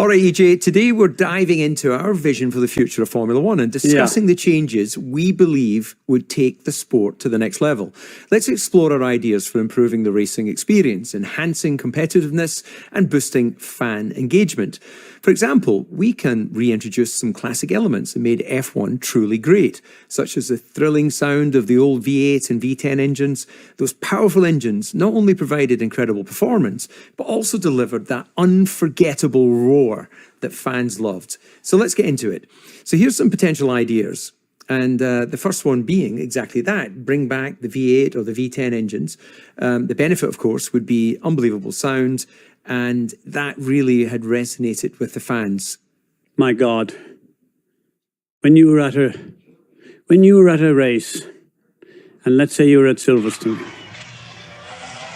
All right, EJ, today we're diving into our vision for the future of Formula One and discussing the changes we believe would take the sport to the next level. Let's explore our ideas for improving the racing experience, enhancing competitiveness, and boosting fan engagement. For example, we can reintroduce some classic elements that made F1 truly great, such as the thrilling sound of the old V8 and V10 engines. Those powerful engines not only provided incredible performance, but also delivered that unforgettable roar that fans loved. So let's get into it. So here's some potential ideas. And the first one being exactly that, bring back the V8 or the V10 engines. The benefit, of course, would be unbelievable sound, and that really had resonated with the fans. My God, when you were at a race, and let's say you were at Silverstone,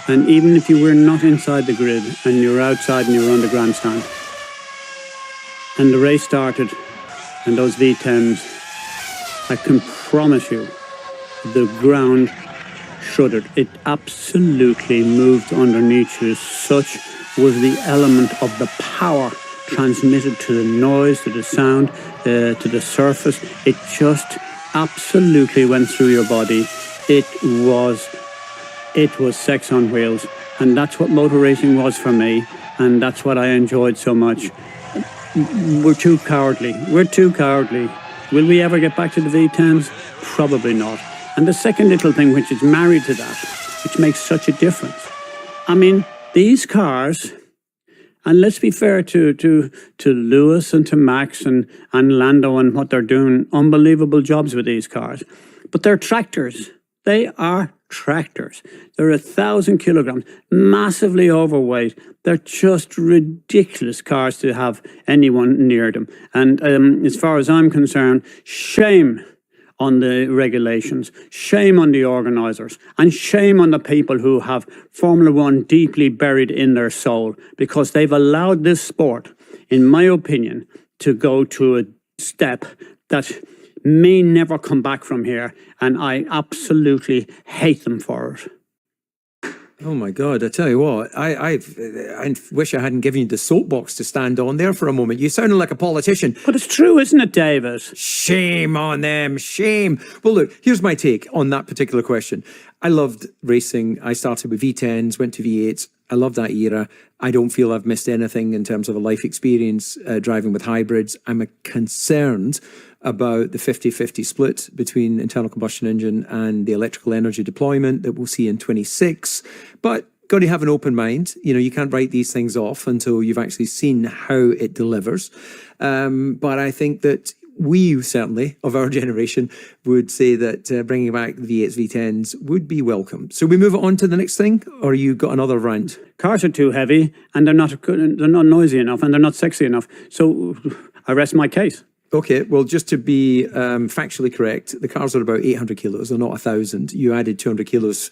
and even if you were not inside the grid and you were outside and you were on the grandstand, and the race started, and those V10s, I can promise you, the ground shuddered. It absolutely moved underneath you. Such was the element of the power transmitted to the noise, to the sound, to the surface. It just absolutely went through your body. It was sex on wheels, and that's what motor racing was for me, and that's what I enjoyed so much. We're too cowardly. We're too cowardly. Will we ever get back to the V10s? Probably not. And the second little thing which is married to that, which makes such a difference, I mean, these cars, and let's be fair to Lewis and to Max and Lando and what they're doing, unbelievable jobs with these cars, but they're tractors. They are tractors. They're 1,000 kilograms, massively overweight. They're just ridiculous cars to have anyone near them. And as far as I'm concerned, shame on the regulations, shame on the organisers, and shame on the people who have Formula One deeply buried in their soul, because they've allowed this sport, in my opinion, to go to a step that may never come back from here, and I absolutely hate them for it. Oh my God, I tell you what, I wish I hadn't given you the soapbox to stand on there for a moment. You sounded like a politician. But it's true, isn't it, David? Shame on them, shame. Well, look, here's my take on that particular question. I loved racing. I started with V10s, went to V8s. I love that era. I don't feel I've missed anything in terms of a life experience driving with hybrids. I'm concerned about the 50-50 split between internal combustion engine and the electrical energy deployment that we'll see in 26. But got to have an open mind. You know, you can't write these things off until you've actually seen how it delivers. But I think that we certainly, of our generation, would say that bringing back the V8s, V10s would be welcome. So we move on to the next thing, or you got another rant? Cars are too heavy, and they're not noisy enough, and they're not sexy enough. So I rest my case. Okay, well, just to be factually correct, the cars are about 800 kilos, they're not 1,000. You added 200 kilos